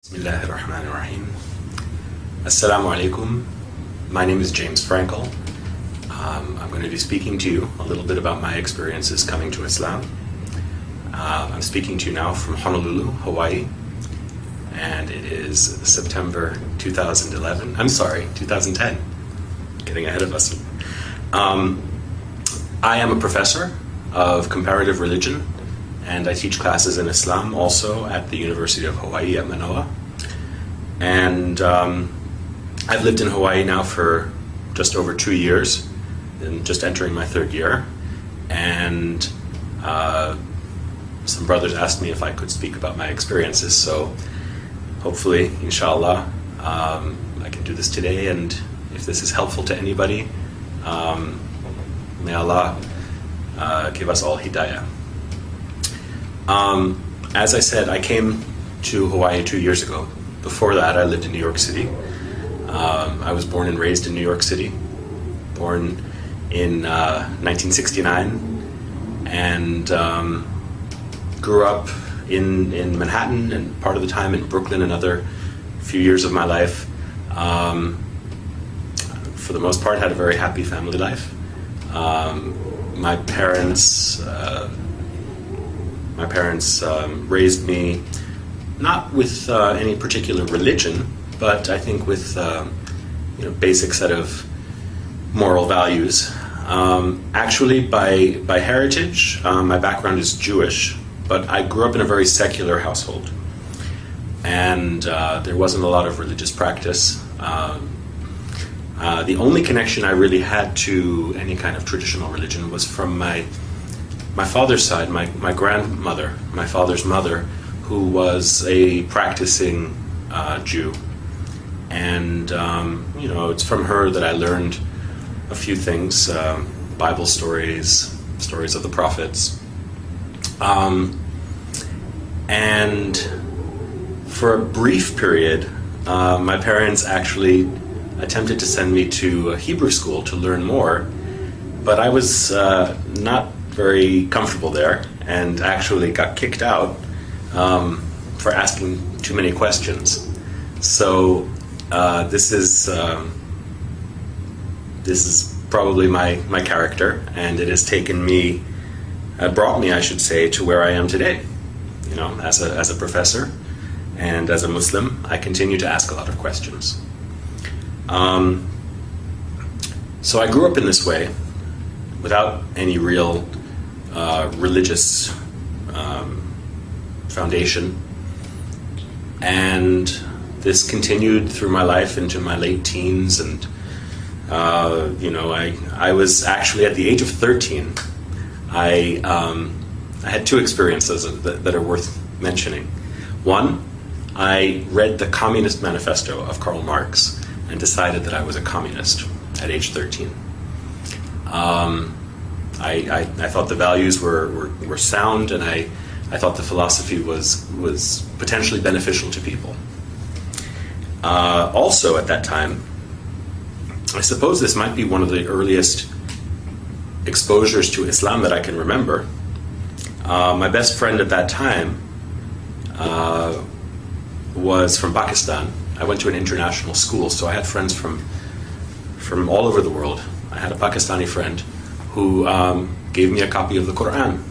Bismillahirrahmanirrahim. Assalamu alaikum. My name is James Frankel. I'm going to be speaking to you a little bit about my experiences coming to Islam. I'm speaking to you now from Honolulu, Hawaii, and it is September 2011. I'm sorry, 2010. Getting ahead of us. I am a professor of comparative religion, and I teach classes in Islam also at the University of Hawaii at Manoa. And I've lived in Hawaii now for just over 2 years, and just entering my third year. And some brothers asked me if I could speak about my experiences, so hopefully, inshallah, I can do this today, and if this is helpful to anybody, may Allah give us all hidayah. As I said, I came to Hawaii 2 years ago. Before that, I lived in New York City. I was born and raised in New York City, born in 1969, and grew up in Manhattan and part of the time in Brooklyn, another few years of my life. For the most part, had a very happy family life. My parents raised me not with any particular religion, but I think with basic set of moral values. Actually, by heritage, my background is Jewish, but I grew up in a very secular household, and there wasn't a lot of religious practice. The only connection I really had to any kind of traditional religion was from my father's side, my grandmother, my father's mother, who was a practicing Jew. And, it's from her that I learned a few things, Bible stories, stories of the prophets. And for a brief period, my parents actually attempted to send me to a Hebrew school to learn more, but I was not very comfortable there, and actually got kicked out for asking too many questions. So this is probably my character, and it has brought me, I should say, to where I am today. As a professor and as a Muslim, I continue to ask a lot of questions. So I grew up in this way, without any real religious foundation, and this continued through my life into my late teens, and I was actually at the age of 13. I had two experiences that are worth mentioning. One, I read the Communist Manifesto of Karl Marx and decided that I was a communist at age 13. I thought the values were sound, and I thought the philosophy was potentially beneficial to people. Also at that time, I suppose this might be one of the earliest exposures to Islam that I can remember. My best friend at that time was from Pakistan. I went to an international school, so I had friends from all over the world. I had a Pakistani friend who gave me a copy of the Quran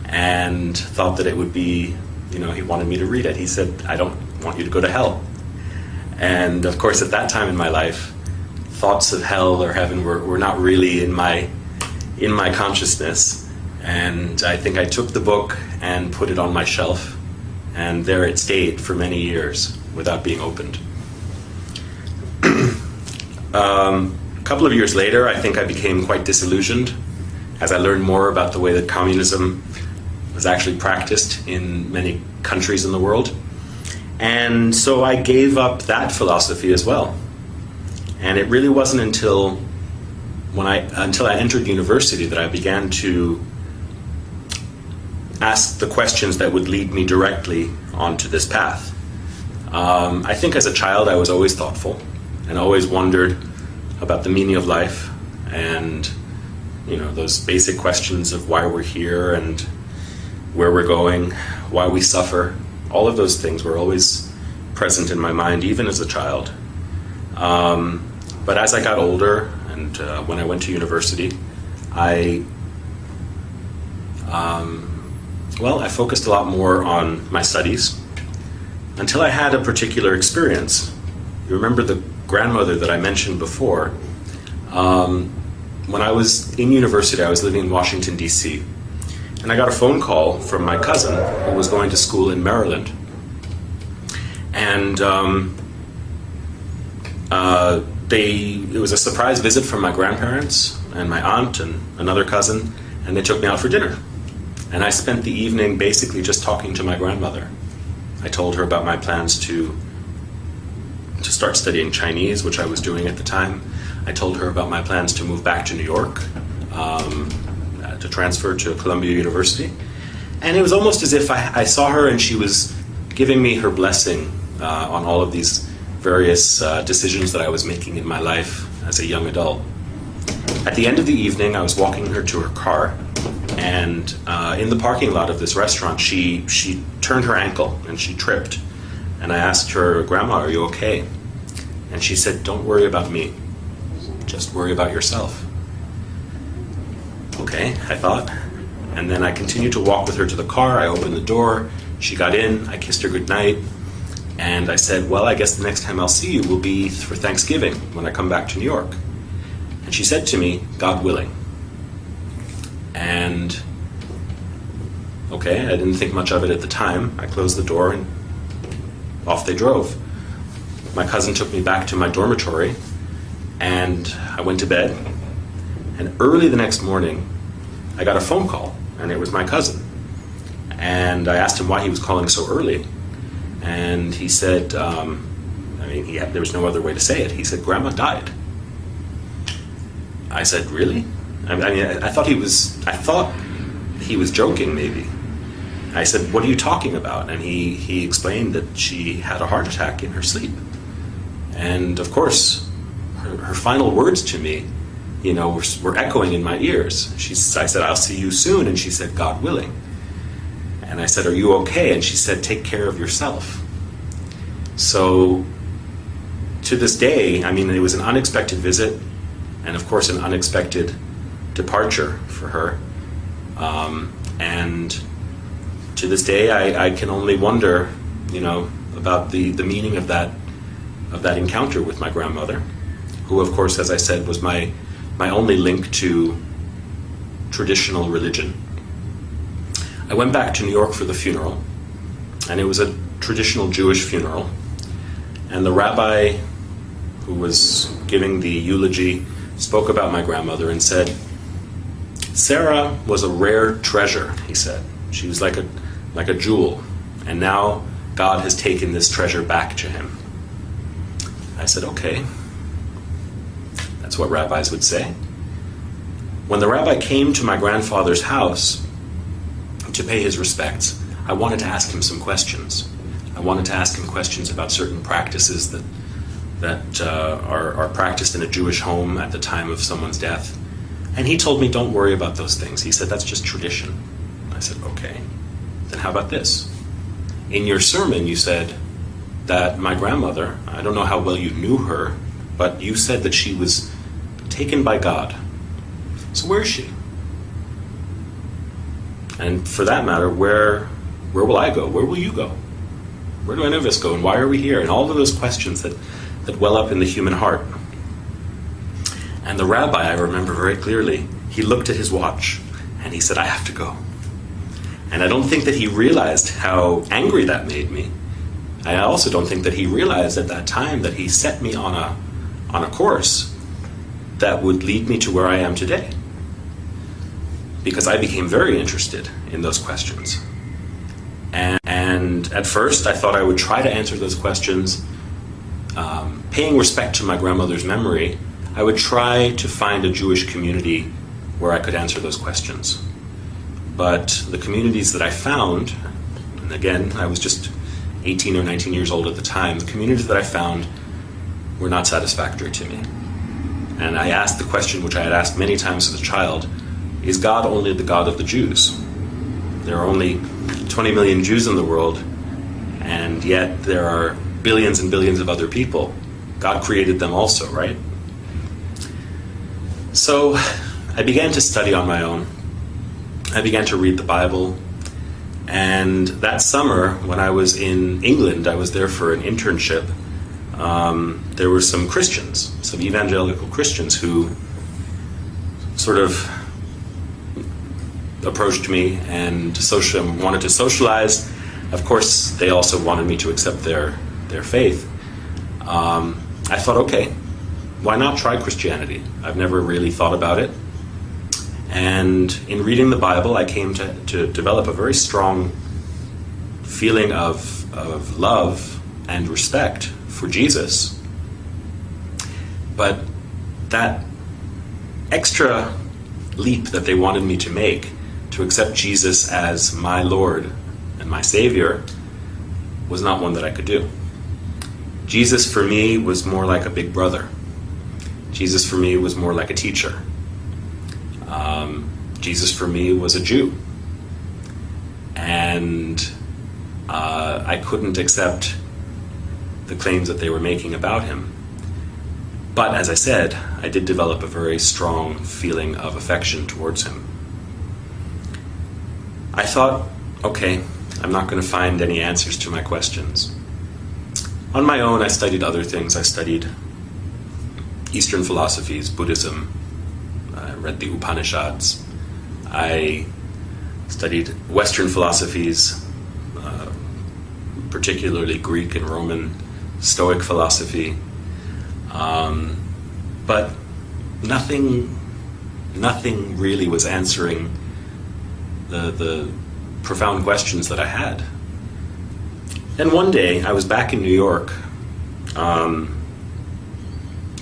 and thought that it would be, he wanted me to read it. He said, "I don't want you to go to hell." And of course, at that time in my life, thoughts of hell or heaven were not really in my consciousness. And I think I took the book and put it on my shelf, and there it stayed for many years without being opened. A couple of years later, I think I became quite disillusioned as I learned more about the way that communism was actually practiced in many countries in the world. And so I gave up that philosophy as well. And it really wasn't until I entered university that I began to ask the questions that would lead me directly onto this path. I think as a child I was always thoughtful and always wondered about the meaning of life, and those basic questions of why we're here and where we're going, why we suffer. All of those things were always present in my mind even as a child. But as I got older and when I went to university, I focused a lot more on my studies until I had a particular experience. You remember the grandmother that I mentioned before? When I was in university, I was living in Washington, D.C., and I got a phone call from my cousin who was going to school in Maryland. And it was a surprise visit from my grandparents and my aunt and another cousin, and they took me out for dinner. And I spent the evening basically just talking to my grandmother. I told her about my plans to start studying Chinese, which I was doing at the time. I told her about my plans to move back to New York, to transfer to Columbia University. And it was almost as if I saw her and she was giving me her blessing on all of these various decisions that I was making in my life as a young adult. At the end of the evening, I was walking her to her car, and in the parking lot of this restaurant, she turned her ankle and she tripped. And I asked her, "Grandma, are you okay?" And she said, "Don't worry about me. Just worry about yourself." Okay, I thought. And then I continued to walk with her to the car. I opened the door. She got in. I kissed her goodnight. And I said, "Well, I guess the next time I'll see you will be for Thanksgiving when I come back to New York." And she said to me, "God willing." And okay, I didn't think much of it at the time. I closed the door and off they drove. My cousin took me back to my dormitory, and I went to bed. And early the next morning, I got a phone call, and it was my cousin. And I asked him why he was calling so early. And he said, there was no other way to say it. He said, "Grandma died." I said, "Really?" I thought he was joking, maybe. I said, "What are you talking about?" And he explained that she had a heart attack in her sleep. And of course, her final words to me, were echoing in my ears. I said, "I'll see you soon." And she said, "God willing." And I said, "Are you okay?" And she said, "Take care of yourself." So to this day, it was an unexpected visit, and of course an unexpected departure for her. And to this day, I can only wonder, about the meaning of that encounter with my grandmother, who, of course, as I said, was my only link to traditional religion. I went back to New York for the funeral, and it was a traditional Jewish funeral. And the rabbi who was giving the eulogy spoke about my grandmother and said, "Sarah was a rare treasure," he said. "She was like a jewel, and now God has taken this treasure back to him." I said, "Okay." That's what rabbis would say. When the rabbi came to my grandfather's house to pay his respects, I wanted to ask him some questions. I wanted to ask him questions about certain practices that are practiced in a Jewish home at the time of someone's death. And he told me, "Don't worry about those things." He said, "That's just tradition." I said, "Okay, then how about this? In your sermon, you said that my grandmother, I don't know how well you knew her, but you said that she was taken by God. So where is she? And for that matter, where will I go? Where will you go? Where do any of us go? And why are we here?" And all of those questions that well up in the human heart. And the rabbi, I remember very clearly, he looked at his watch and he said, "I have to go." And I don't think that he realized how angry that made me. I also don't think that he realized at that time that he set me on a course that would lead me to where I am today. Because I became very interested in those questions. And at first, I thought I would try to answer those questions, paying respect to my grandmother's memory. I would try to find a Jewish community where I could answer those questions. But the communities that I found, and again, I was just 18 or 19 years old at the time, the communities that I found were not satisfactory to me. And I asked the question, which I had asked many times as a child, is God only the God of the Jews? There are only 20 million Jews in the world, and yet there are billions and billions of other people. God created them also, right? So I began to study on my own. I began to read the Bible. And that summer, when I was in England, I was there for an internship. There were some Christians, some evangelical Christians, who sort of approached me and wanted to socialize. Of course, they also wanted me to accept their faith. I thought, okay, why not try Christianity? I've never really thought about it. And in reading the Bible, I came to develop a very strong feeling of love and respect for Jesus. But that extra leap that they wanted me to make, to accept Jesus as my Lord and my Savior, was not one that I could do. Jesus for me was more like a big brother. Jesus for me was more like a teacher. Jesus for me was a Jew. And I couldn't accept the claims that they were making about him. But as I said, I did develop a very strong feeling of affection towards him. I thought, okay, I'm not going to find any answers to my questions. On my own, I studied other things. I studied Eastern philosophies, Buddhism. I read the Upanishads. I studied Western philosophies, particularly Greek and Roman Stoic philosophy. But nothing really was answering the profound questions that I had. And one day, I was back in New York,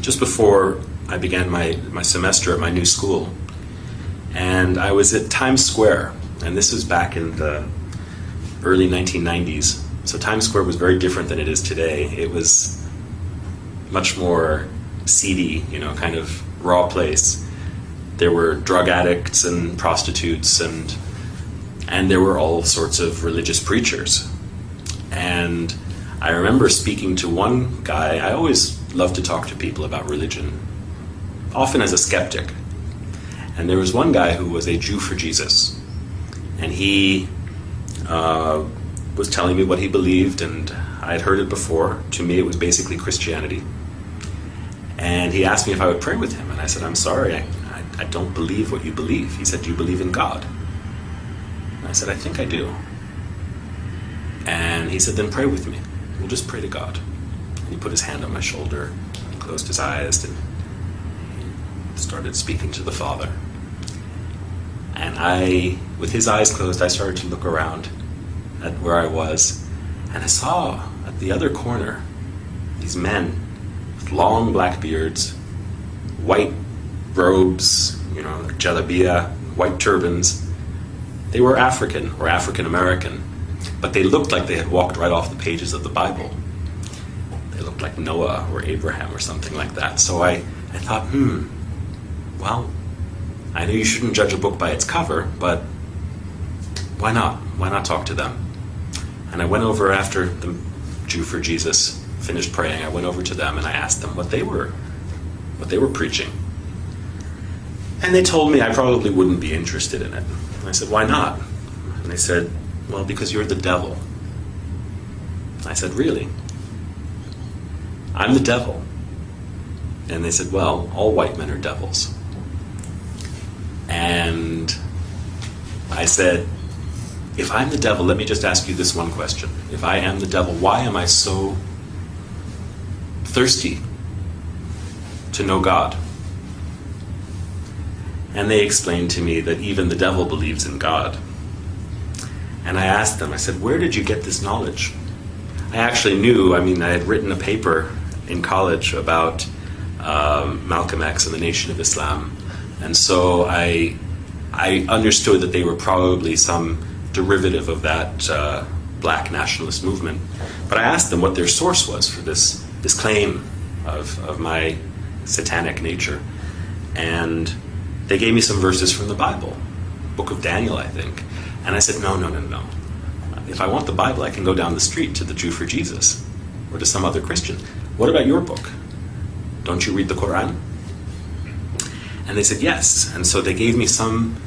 just before I began my semester at my new school. And I was at Times Square, and this was back in the early 1990s. So Times Square was very different than it is today. It was much more seedy, kind of raw place. There were drug addicts and prostitutes, and there were all sorts of religious preachers. And I remember speaking to one guy. I always love to talk to people about religion, often as a skeptic. And there was one guy who was a Jew for Jesus. And he was telling me what he believed, and I had heard it before. To me, it was basically Christianity. And he asked me if I would pray with him. And I said, I'm sorry, I don't believe what you believe. He said, do you believe in God? And I said, I think I do. And he said, then pray with me. We'll just pray to God. And he put his hand on my shoulder, closed his eyes, and started speaking to the Father. And with his eyes closed, I started to look around at where I was, and I saw at the other corner these men with long black beards, white robes, jalabiya, white turbans. They were African or African American, but they looked like they had walked right off the pages of the Bible. They looked like Noah or Abraham or something like that. So I thought, well, I know you shouldn't judge a book by its cover, but why not? Why not talk to them? And I went over after the Jew for Jesus finished praying. I went over to them and I asked them what they were preaching. And they told me I probably wouldn't be interested in it. And I said, why not? And they said, well, because you're the devil. I said, really? I'm the devil. And they said, well, all white men are devils. And I said, if I'm the devil, let me just ask you this one question. If I am the devil, why am I so thirsty to know God? And they explained to me that even the devil believes in God. And I asked them, I said, where did you get this knowledge? I actually knew, I had written a paper in college about Malcolm X and the Nation of Islam. And so I understood that they were probably some derivative of that black nationalist movement. But I asked them what their source was for this claim of my satanic nature. And they gave me some verses from the Bible, Book of Daniel, I think. And I said, no. If I want the Bible, I can go down the street to the Jew for Jesus. or to some other Christian, what about your book? Don't you read the Quran? And they said yes. And so they gave me some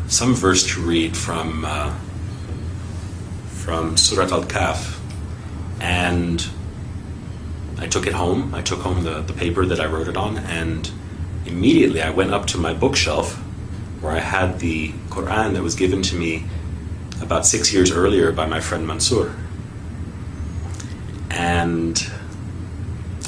verse to read from Surat Al-Kahf. And I took it home. I took home the paper that I wrote it on, and immediately I went up to my bookshelf where I had the Quran that was given to me about 6 years earlier by my friend Mansour. And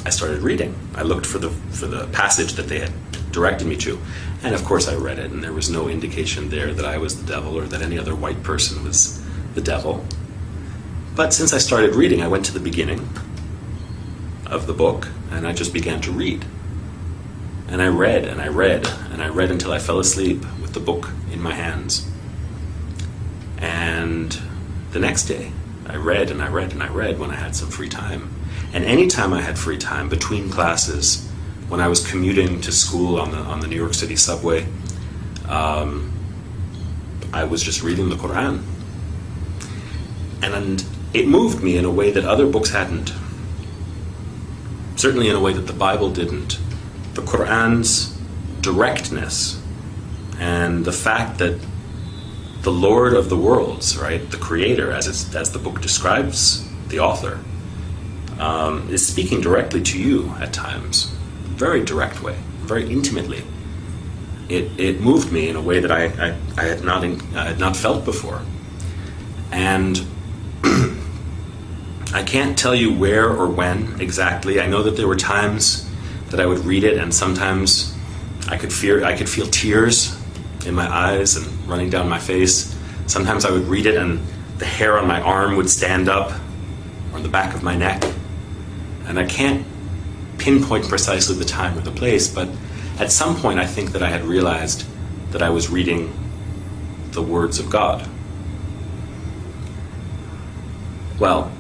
I started reading. I looked for the passage that they had directed me to, and of course I read it, and there was no indication there that I was the devil or that any other white person was the devil. But since I started reading, I went to the beginning of the book, and I just began to read. And I read, and I read, and I read until I fell asleep with the book in my hands. And the next day, I read, and I read, and I read when I had some free time. And any time I had free time, between classes, when I was commuting to school on the New York City subway, I was just reading the Quran. And it moved me in a way that other books hadn't. Certainly in a way that the Bible didn't. The Quran's directness and the fact that the Lord of the worlds, right, the Creator, as the book describes the author, is speaking directly to you at times, very direct way, very intimately. It moved me in a way that I had not felt before, and I can't tell you where or when exactly. I know that there were times that I would read it, and sometimes I could feel tears in my eyes and running down my face. Sometimes I would read it and the hair on my arm would stand up, or on the back of my neck. And I can't pinpoint precisely the time or the place, but at some point I think that I had realized that I was reading the words of God. Well,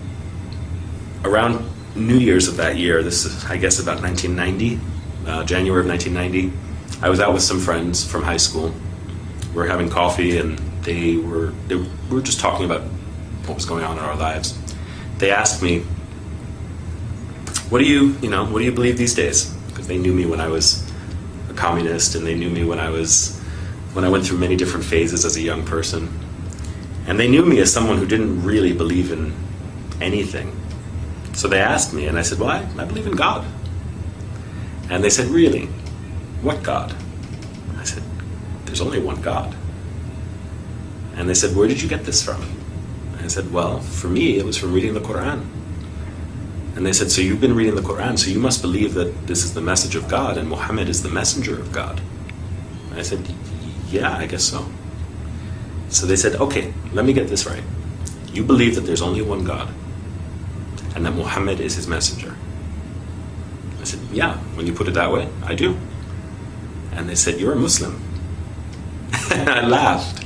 around New Year's of that year, this is, I guess, about 1990, January of 1990, I was out with some friends from high school. We were having coffee, and we were just talking about what was going on in our lives. They asked me, what do you believe these days? Because they knew me when I was a communist, and they knew me when I went through many different phases as a young person. And they knew me as someone who didn't really believe in anything. So they asked me, and I said, well, I believe in God. And they said, really? What God? I said, there's only one God. And they said, where did you get this from? And I said, well, for me, it was from reading the Quran. And they said, so you've been reading the Quran, so you must believe that this is the message of God and Muhammad is the messenger of God. And I said, yeah, I guess so. So they said, okay, let me get this right. You believe that there's only one God and that Muhammad is his messenger. I said, yeah, when you put it that way, I do. And they said, you're a Muslim. And I laughed.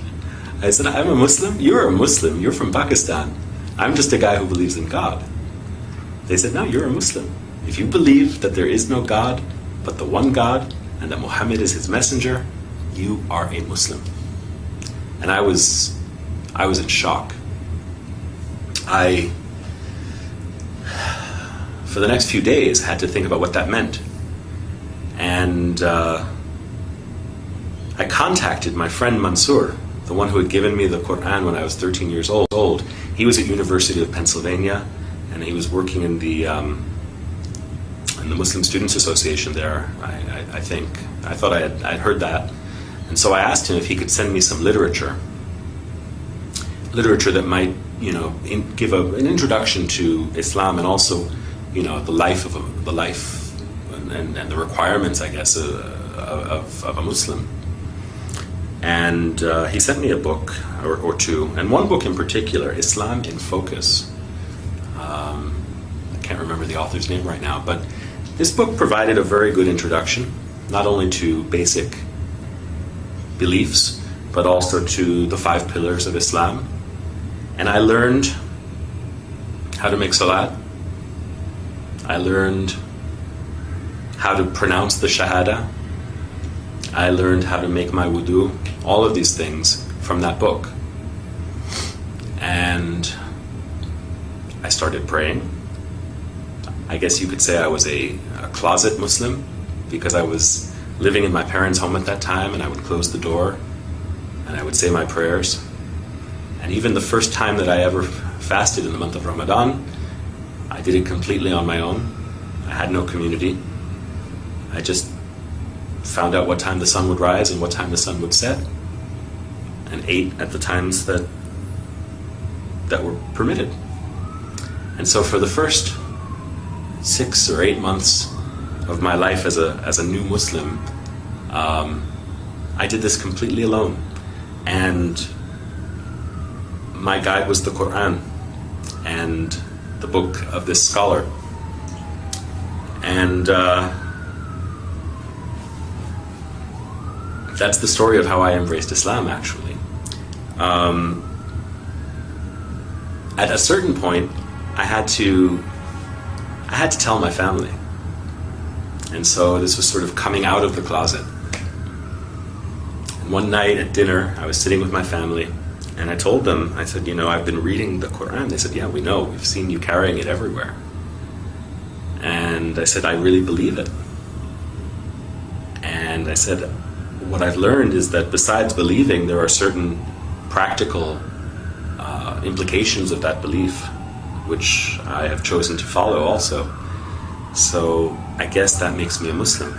I said, I'm a Muslim? You're a Muslim. You're from Pakistan. I'm just a guy who believes in God. They said, no, you're a Muslim. If you believe that there is no God but the one God and that Muhammad is his messenger, you are a Muslim. And I was in shock. For the next few days, had to think about what that meant. And I contacted my friend Mansour, the one who had given me the Quran when I was 13 years old. He was at University of Pennsylvania, and he was working in the Muslim Students Association there, I think. I thought I'd heard that. And so I asked him if he could send me some literature that might, give an introduction to Islam, and also, the life and the requirements, I guess, of a Muslim. And he sent me a book or two, and one book in particular, Islam in Focus. I can't remember the author's name right now, but this book provided a very good introduction, not only to basic beliefs, but also to the 5 pillars of Islam. And I learned how to make salat. I learned how to pronounce the shahada. I learned how to make my wudu. All of these things from that book. And I started praying. I guess you could say I was a closet Muslim, because I was living in my parents' home at that time, and I would close the door and I would say my prayers. And even the first time that I ever fasted in the month of Ramadan, I did it completely on my own. I had no community. I just found out what time the sun would rise and what time the sun would set, and ate at the times that were permitted. And so for the first 6 or 8 months of my life as a new Muslim, I did this completely alone. And my guide was the Quran and the book of this scholar. And that's the story of how I embraced Islam, actually. At a certain point, I had to tell my family. And so this was sort of coming out of the closet. And one night at dinner, I was sitting with my family, and I told them, I said, I've been reading the Quran. They said, yeah, we know. We've seen you carrying it everywhere. And I said, I really believe it. And I said, what I've learned is that besides believing, there are certain practical implications of that belief, which I have chosen to follow also. So I guess that makes me a Muslim.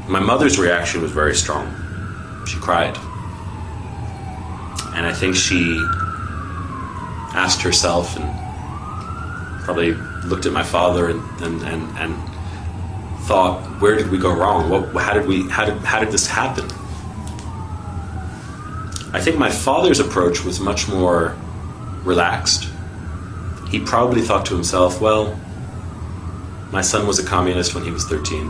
My mother's reaction was very strong. She cried. And I think she asked herself, and probably looked at my father and thought, where did we go wrong? How did this happen? I think my father's approach was much more relaxed. He probably thought to himself, well, my son was a communist when he was 13.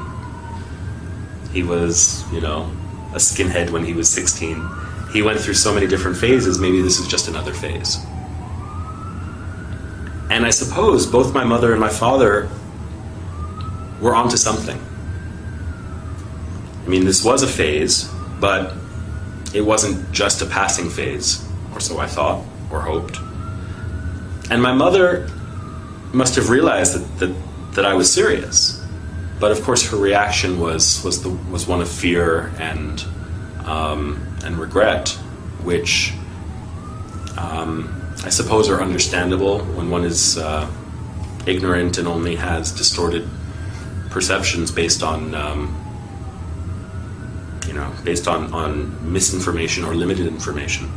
He was, a skinhead when he was 16. He went through so many different phases, maybe this is just another phase. And I suppose both my mother and my father were onto something. I mean, this was a phase, but it wasn't just a passing phase, or so I thought, or hoped. And my mother must have realized that I was serious. But of course her reaction was one of fear and regret, which I suppose are understandable when one is ignorant and only has distorted perceptions based on misinformation or limited information.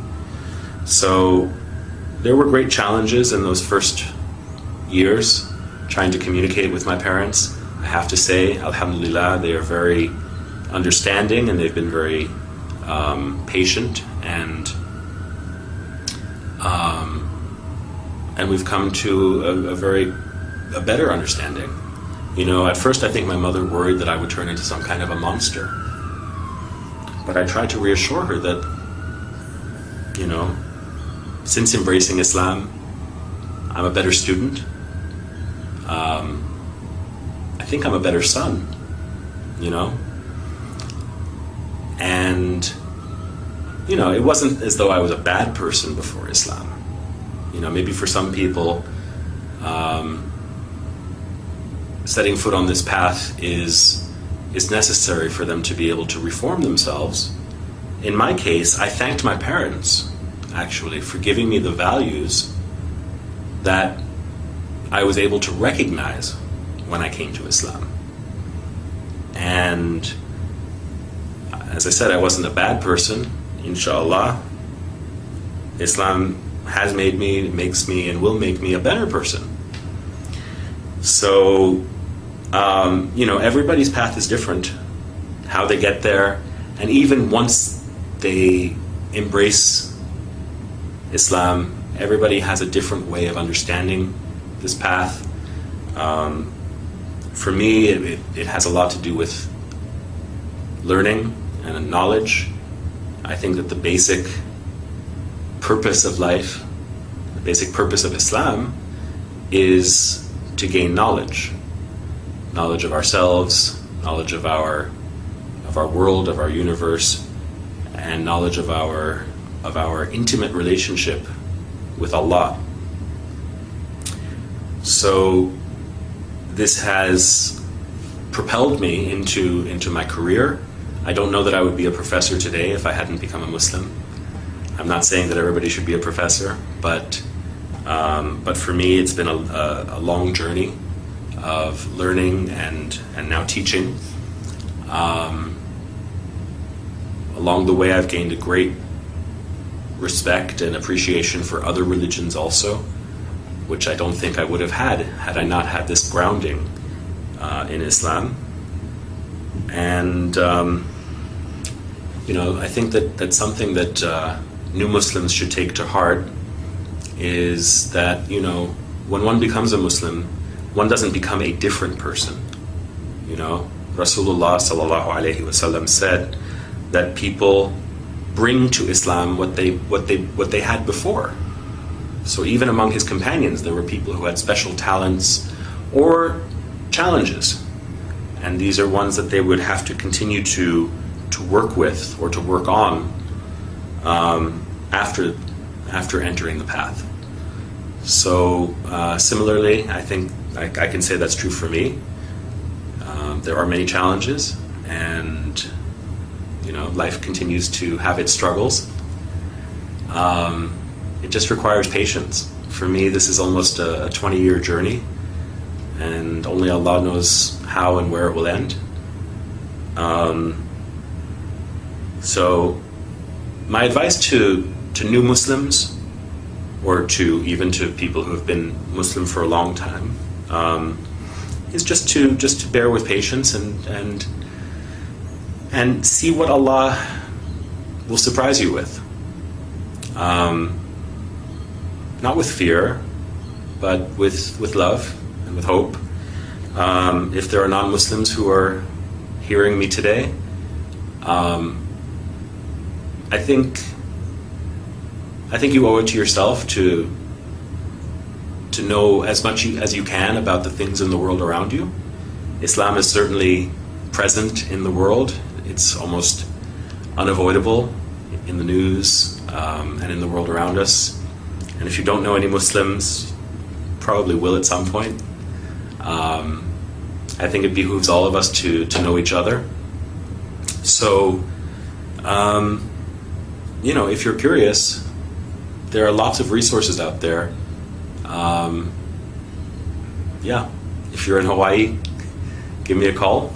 So there were great challenges in those first years trying to communicate with my parents. I have to say, alhamdulillah, they are very understanding, and they've been very patient, and we've come to a better understanding. At first I think my mother worried that I would turn into some kind of a monster. But I tried to reassure her that, since embracing Islam, I'm a better student. I think I'm a better son, And, it wasn't as though I was a bad person before Islam. Maybe for some people, setting foot on this path is necessary for them to be able to reform themselves. In my case, I thanked my parents, actually, for giving me the values that I was able to recognize when I came to Islam. And as I said, I wasn't a bad person, inshallah. Islam has made me, makes me, and will make me a better person. So, everybody's path is different, how they get there, and even once they embrace Islam, everybody has a different way of understanding this path. For me, it has a lot to do with learning and knowledge. I think that the basic purpose of life, the basic purpose of Islam, is to gain knowledge. Knowledge of ourselves, knowledge of our world, of our universe, and knowledge of our intimate relationship with Allah. So this has propelled me into my career. I don't know that I would be a professor today if I hadn't become a Muslim. I'm not saying that everybody should be a professor, but for me it's been a long journey of learning and now teaching. Along the way I've gained a great respect and appreciation for other religions also, which I don't think I would have had I not had this grounding in Islam. And I think that something that new Muslims should take to heart is that, when one becomes a Muslim, one doesn't become a different person. Rasulullah sallallahu alaihi wasallam said that people bring to Islam what they had before. So even among his companions, there were people who had special talents or challenges, and these are ones that they would have to continue to work with or to work on after entering the path. So similarly, I think I can say that's true for me. There are many challenges, and life continues to have its struggles. It just requires patience. For me, this is almost a 20-year journey, and only Allah knows how and where it will end. So my advice to new Muslims, or even to people who have been Muslim for a long time, is just to bear with patience and see what Allah will surprise you with. Not with fear, but with love and with hope. If there are non-Muslims who are hearing me today, I think you owe it to yourself to know as much as you can about the things in the world around you. Islam is certainly present in the world. It's almost unavoidable in the news and in the world around us. And if you don't know any Muslims, probably will at some point. I think it behooves all of us to know each other. So, if you're curious, there are lots of resources out there. If you're in Hawaii, give me a call.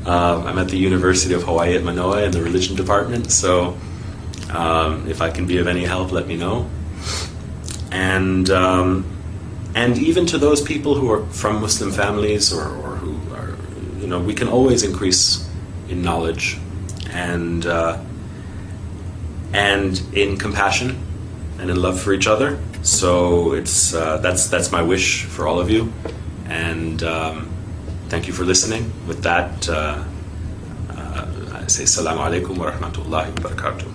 I'm at the University of Hawaii at Manoa in the religion department, so if I can be of any help, let me know. And even to those people who are from Muslim families or who are, we can always increase in knowledge and in compassion and in love for each other. So it's that's my wish for all of you, and thank you for listening. With that, I say Assalamu alaikum wa rahmatullahi wa barakatuh.